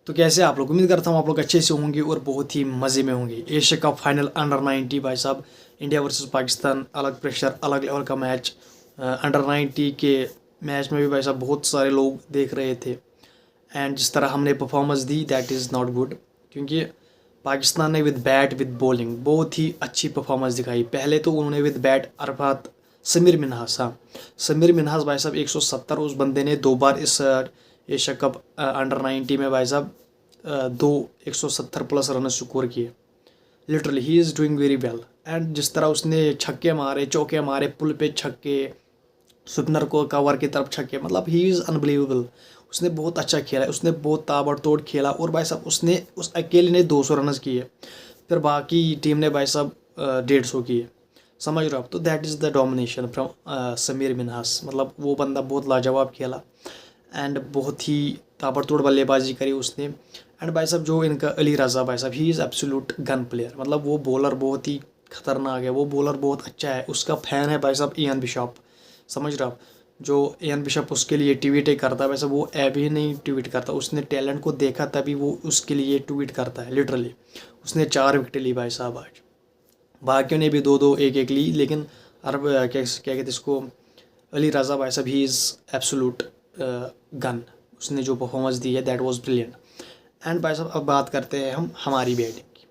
तो कैसे आप लोग, उम्मीद करता हूँ आप लोग अच्छे से होंगे और बहुत ही मज़े में होंगे। एशिया कप फाइनल अंडर 90 भाई साहब, इंडिया वर्सेस पाकिस्तान, अलग प्रेशर, अलग लेवल का मैच। अंडर 90 के मैच में भी भाई साहब बहुत सारे लोग देख रहे थे एंड जिस तरह हमने performance the that is not good, क्योंकि पाकिस्तान ने विद बैट विद बॉलिंग बहुत ही अच्छी परफॉर्मेंस दिखाई। पहले तो उन्होंने विद बैट अरफात समीर मिन्हास, हाँ समीर मिन्हास भाई साहब 170, उस बंदे ने 2 बार इस एशिया कप अंडर 90 में भाई साहब 170 प्लस रन स्कोर किए। Literally he is doing very well. And जिस तरह उसने छक्के मारे, चौके मारे, पुल पे छक्के, स्पिनर को कवर की तरफ छक्के, मतलब ही इज़ अनबिलीवेबल। उसने बहुत अच्छा खेला, उसने बहुत ताबड़तोड़ खेला और भाई साहब उसने उस अकेले ने 200 रन किए, फिर बाकी टीम ने भाई साहब 150 किए। समझ रहे हो आप? तो that is the domination from Sameer Minhas. मतलब वो बंदा बहुत लाजवाब खेला एंड बहुत ही ताबड़तोड़ बल्लेबाजी करी उसने। एंड भाई साहब जो इनका अली रज़ा भाई साहब, he is absolute gun player. मतलब वो बॉलर बहुत ही खतरनाक है, वो बॉलर बहुत अच्छा है। उसका फ़ैन है भाई साहब इयान बिशॉप। समझ रहे हो आप? जो इयान बिशॉप उसके लिए ट्वीट करता है, वैसे वो अभी नहीं ट्वीट करता, उसने टैलेंट को देखा तभी वो उसके लिए ट्वीट करता है। लिटरली उसने 4 विकेट ली भाई साहब आज, बाकियों ने भी 2-2 1-1 ली, लेकिन अरब क्या कहते इसको, अली रज़ा भाई साहब ही इज़ एब्सोल्यूट गन। उसने जो परफॉर्मेंस दी है दैट वाज ब्रिलियंट। एंड भाई साहब अब बात करते हैं हम हमारी बैटिंग की।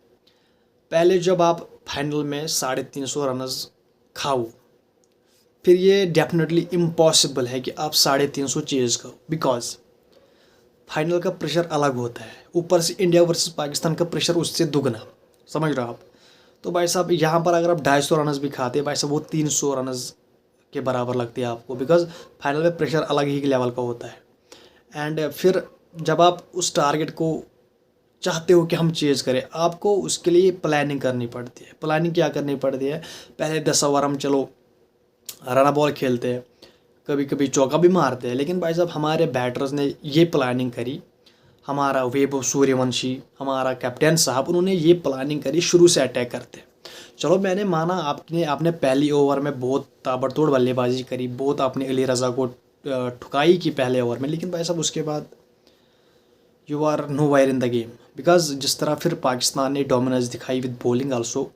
पहले जब आप फाइनल में 350 रनस खाओ, फिर ये डेफिनेटली इम्पॉसिबल है कि आप 350 चेज़ करो, बिकॉज फाइनल का प्रेशर अलग होता है। ऊपर से इंडिया वर्सेस पाकिस्तान का प्रेशर उससे दुगना। समझ रहे हो आप? तो भाई साहब यहाँ पर अगर आप 250 रनस भी खाते भाई साहब, वो 300 रनस के बराबर लगती है आपको, बिकॉज फाइनल में प्रेशर अलग ही लेवल का होता है। एंड फिर जब आप उस टारगेट को चाहते हो कि हम चेज़ करें, आपको उसके लिए प्लानिंग करनी पड़ती है। प्लानिंग क्या करनी पड़ती है? पहले 10 ओवर हम चलो रन बॉल खेलते हैं, कभी कभी चौका भी मारते हैं, लेकिन भाई साहब हमारे बैटर्स ने ये प्लानिंग करी। हमारा वैभव सूर्यवंशी, हमारा कैप्टन साहब, उन्होंने ये प्लानिंग करी शुरू से अटैक करते। चलो मैंने माना आपने पहली ओवर में बहुत ताबड़तोड़ बल्लेबाजी करी, बहुत आपने अली रज़ा को ठुकाई की पहले ओवर में, लेकिन भाई साहब उसके बाद you are nowhere in the game. Because जिस तरह फिर पाकिस्तान ने डोमिनेंस दिखाई विद बॉलिंग आल्सो,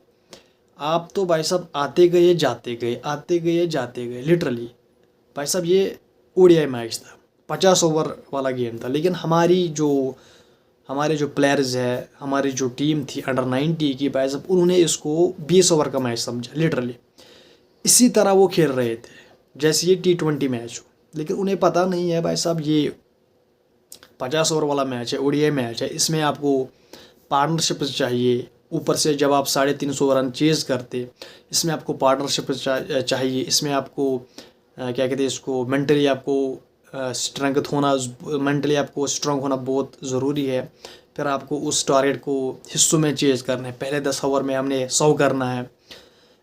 आप तो भाई साहब आते गए जाते गए, आते गए जाते गए। लिटरली भाई साहब ये ओडीआई मैच था, 50 ओवर वाला गेम था, लेकिन हमारे जो प्लेयर्स है, हमारी जो टीम थी अंडर 90 की भाई साहब, उन्होंने इसको 20 ओवर का मैच समझा। लिटरली इसी तरह वो खेल रहे थे जैसे ये T20 मैच हो, लेकिन उन्हें पता नहीं है भाई साहब ये 50 ओवर वाला मैच है, ओडीआई मैच है, इसमें आपको पार्टनरशिप चाहिए। ऊपर से जब आप 350 रन चेज़ करते, इसमें आपको पार्टनरशिप चाहिए। इसमें आपको क्या कहते हैं इसको, मेंटली आपको स्ट्रेंथ होना, मेंटली आपको स्ट्रांग होना बहुत ज़रूरी है। फिर आपको उस टारगेट को हिस्सों में चेज़ करना है। पहले 10 ओवर में हमने 100 करना है,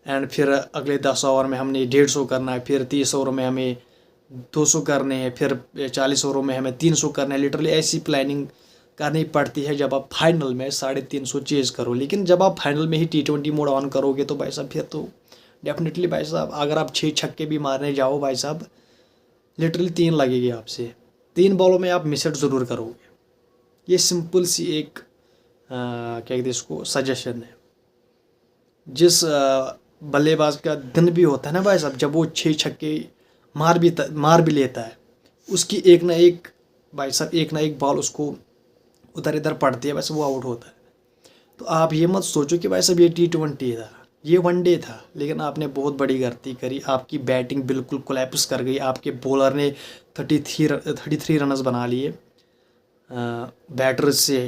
एंड फिर अगले 10 ओवर में हमने 150 करना है, फिर 30 ओवर में हमें 200 करने हैं, फिर 40 ओवरों में हमें 300 करना है। लिटरली ऐसी प्लानिंग करनी पड़ती है जब आप फाइनल में 350 चेज़ करो। लेकिन जब आप फाइनल में ही T20 मोड ऑन करोगे तो भाई साहब फिर तो डेफिनेटली भाई साहब अगर आप 6 छक्के भी मारने जाओ भाई साहब, लिटरली 3 लगेगी आपसे, 3 बॉलों में आप मिस हिट ज़रूर करोगे। ये सिंपल सी एक क्या कहते हैं इसको, सजेशन है। जिस बल्लेबाज का दिन भी होता है ना भाई साहब, जब वो 6 छक्के मार भी लेता है, उसकी एक ना एक भाई साहब, एक ना एक बॉल उसको उधर इधर पड़ती है, वैसे वो आउट होता है। तो आप ये मत सोचो कि भाई साहब ये T20 था, ये वनडे था, लेकिन आपने बहुत बड़ी गलती करी। आपकी बैटिंग बिल्कुल कोलैप्स कर गई। आपके बॉलर ने 33 रनस बना लिए, बैटर से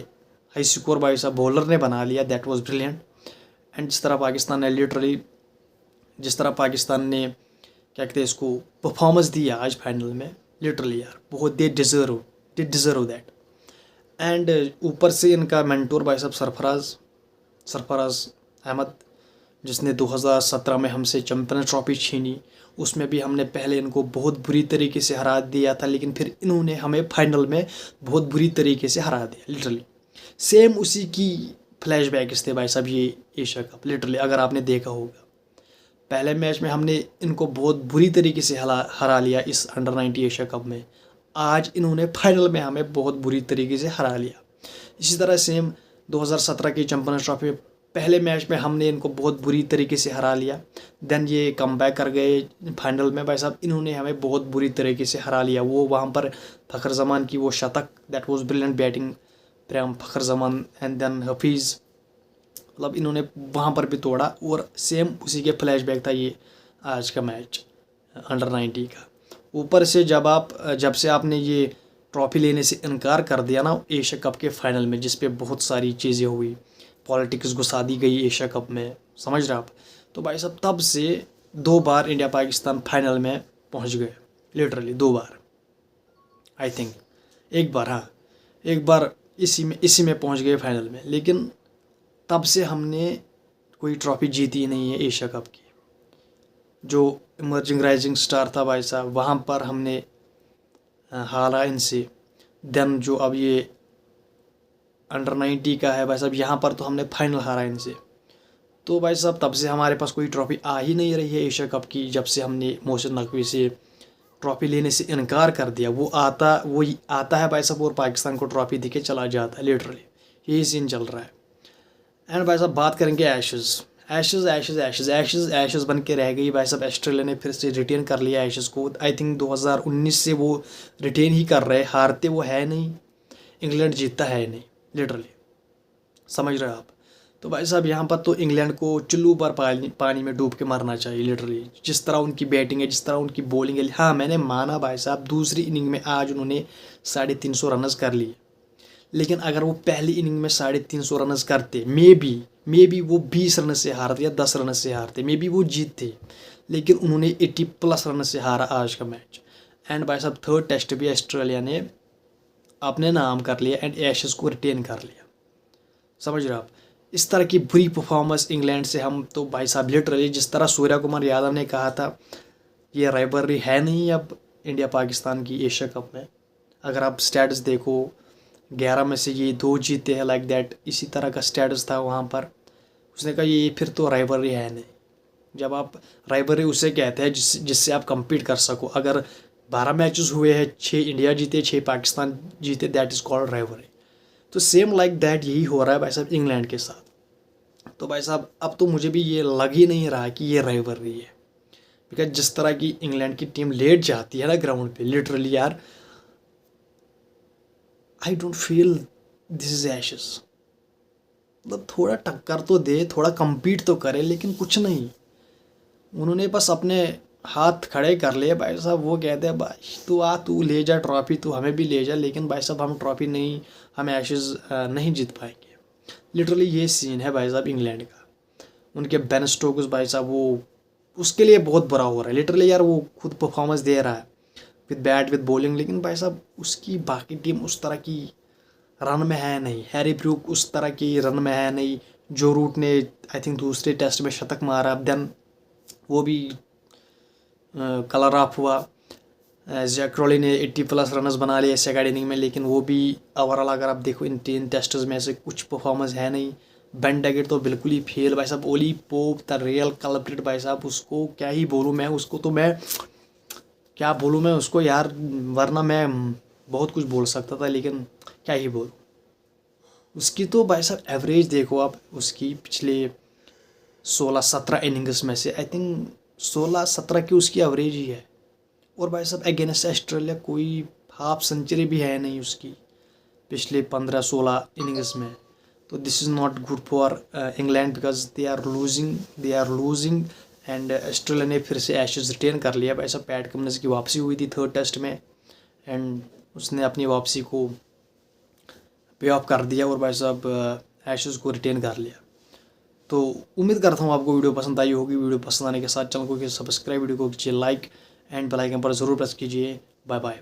हाई स्कोर भाई साहब बॉलर ने बना लिया, दैट वाज ब्रिलियंट। एंड जिस तरह पाकिस्तान ने क्या कहते हैं इसको परफॉर्मेंस दी आज फाइनल में, लिटरली यार बहुत दे डिज़र्व दैट। एंड ऊपर से इनका मेंटोर भाई साहब सरफराज अहमद, जिसने 2017 में हमसे चैम्पियंस ट्रॉफी छीनी, उसमें भी हमने पहले इनको बहुत बुरी तरीके से हरा दिया था, लेकिन फिर इन्होंने हमें फाइनल में बहुत बुरी तरीके से हरा दिया। लिटरली सेम उसी की फ्लैशबैक्स थे भाई साहब ये एशिया कप। लिटरली अगर आपने देखा होगा, पहले मैच में हमने इनको बहुत बुरी तरीके से हरा लिया इस अंडर 90 एशिया कप में, आज इन्होंने फाइनल में हमें बहुत बुरी तरीके से हरा लिया। इसी तरह सेम 2017 की चैम्पियंस ट्रॉफी पहले मैच में हमने इनको बहुत बुरी तरीके से हरा लिया, देन ये कमबैक कर गए फाइनल में। भाई साहब इन्होंने हमें बहुत बुरी तरीके से हरा लिया। वो वहाँ पर फ़खर जमान की वो शतक, that was brilliant batting from Fakhar Zaman and then Hafeez, मतलब इन्होंने वहाँ पर भी तोड़ा। और सेम उसी के फ्लैशबैक था ये आज का मैच अंडर 90 का। ऊपर से जब से आपने ये ट्रॉफी लेने से इनकार कर दिया ना एशिया कप के फाइनल में, जिस पे बहुत सारी चीज़ें हुई, पॉलिटिक्स घुसा दी गई एशिया कप में, समझ रहे आप। तो भाई साहब तब से 2 बार इंडिया पाकिस्तान फाइनल में पहुंच गए, लिटरली 2 बार, आई थिंक 1 बार, हाँ 1 बार इसी में पहुंच गए फाइनल में। लेकिन तब से हमने कोई ट्रॉफी जीती नहीं है एशिया कप की। जो इमर्जिंग राइजिंग स्टार था भाई साहब, वहाँ पर हमने हारा इनसे। देन जो अब ये अंडर 90 का है भाई साहब, यहाँ पर तो हमने फाइनल हारा इनसे। तो भाई साहब तब से हमारे पास कोई ट्रॉफी आ ही नहीं रही है एशिया कप की, जब से हमने मोहसिन नकवी से ट्रॉफी लेने से इनकार कर दिया। वो आता है भाई साहब और पाकिस्तान को ट्रॉफी देके चला जाता है, लिटरली यही सीन चल रहा है। एंड भाई साहब बात करेंगे एशेज़ बन के रह गई भाई साहब। ऑस्ट्रेलिया ने फिर से रिटेन कर लिया एशेज़ को। आई थिंक 2019 से वो रिटेन ही कर रहे, हारते वो है नहीं, इंग्लैंड जीतता है नहीं, लिटरली समझ रहे हो आप। तो भाई साहब यहाँ पर तो इंग्लैंड को चुल्लू पर पानी में डूब के मरना चाहिए, लिटरली जिस तरह उनकी बैटिंग है, जिस तरह उनकी बॉलिंग है। हाँ मैंने माना भाई साहब दूसरी इनिंग में आज उन्होंने 350 रनस कर लिए, लेकिन अगर वो पहली इनिंग में 350 रनस करते, मे बी वो 20 रन से हारते या 10 रन से हारते, मे बी वो जीतते। लेकिन उन्होंने 80+ रन से हारा आज का मैच। एंड भाई साहब 3rd टेस्ट भी ऑस्ट्रेलिया ने अपने नाम कर लिया एंड एशेज़ को रिटेन कर लिया, समझ रहे हो आप। इस तरह की बुरी परफॉर्मेंस इंग्लैंड से हम तो भाई साहब लिटरली, जिस तरह सूर्य कुमार यादव ने कहा था, ये राइवलरी है नहीं अब इंडिया पाकिस्तान की एशिया कप में। अगर आप स्टैट्स देखो 11 में से ये 2 जीते हैं, लाइक दैट, इसी तरह का स्टेटस था वहाँ पर। उसने कहा ये फिर तो राइवलरी है नहीं। जब आप राइवलरी उसे कहते हैं जिससे आप compete कर सको। अगर 12 मैचेस हुए हैं, 6 इंडिया जीते, 6 पाकिस्तान जीते, दैट इज़ कॉल्ड राइवलरी। तो सेम लाइक दैट यही हो रहा है भाई साहब इंग्लैंड के साथ। तो भाई साहब अब तो मुझे भी ये लग ही नहीं रहा कि ये राइवलरी है, बिकॉज जिस तरह की इंग्लैंड की टीम लेट जाती है ना ग्राउंड पे, लिटरली यार I don't feel this is ashes. मतलब थोड़ा टक्कर तो दे, थोड़ा compete तो करे, लेकिन कुछ नहीं। उन्होंने बस अपने हाथ खड़े कर लिए भाई साहब। वो कहते हैं भाई तू ले जा ट्रॉफी, तू हमें भी ले जा, लेकिन भाई साहब हम ट्रॉफी नहीं, हम एशेज़ नहीं जीत पाएंगे। लिटरली ये सीन है भाई साहब इंग्लैंड का। उनके बेन स्टोक्स भाई साहब, वो उसके लिए बहुत बुरा हो रहा है, लिटरली यार। वो खुद परफॉर्मेंस दे रहा है विद बैट विद बॉलिंग, लेकिन भाई साहब उसकी बाकी टीम उस तरह की रन में है नहीं। हैरी ब्रूक उस तरह की रन में है नहीं। जो रूट ने आई थिंक दूसरे टेस्ट में शतक मारा, देन वो भी कलर ऑफ हुआ। जैक क्रॉली ने 80+ रनस बना लिए सेकंड इनिंग में, लेकिन वो भी ओवरऑल अगर आप देखो इन 3 टेस्ट्स में से कुछ परफॉर्मेंस है नहीं। बेन डगेट तो बिल्कुल ही फेल भाई साहब। Ollie Pope the real culprit भाई साहब, उसको क्या ही बोलूँ मैं, उसको तो मैं क्या बोलूँ मैं उसको यार, वरना मैं बहुत कुछ बोल सकता था, लेकिन क्या ही बोलूँ। उसकी तो भाई साहब एवरेज देखो आप, उसकी पिछले 16-17 इनिंग्स में से आई थिंक 16-17 की उसकी एवरेज ही है। और भाई साहब अगेंस्ट ऑस्ट्रेलिया कोई हाफ सेंचुरी भी है नहीं उसकी पिछले 15-16 इनिंग्स में। तो this is not good for England, because they are losing and Australia ने फिर से एशेज़ रिटेन कर लिया भाई साहब। पैट कमिंस की वापसी हुई थी 3rd टेस्ट में, एंड उसने अपनी वापसी को पे ऑफ कर दिया और भाई साहब एशेज़ को रिटेन कर लिया। तो उम्मीद करता हूँ आपको वीडियो पसंद आई होगी। वीडियो पसंद आने के साथ चैनल को सब्सक्राइब, वीडियो को कीजिए लाइक एंड बेल आइकन पर ज़रूर प्रेस कीजिए। Bye bye.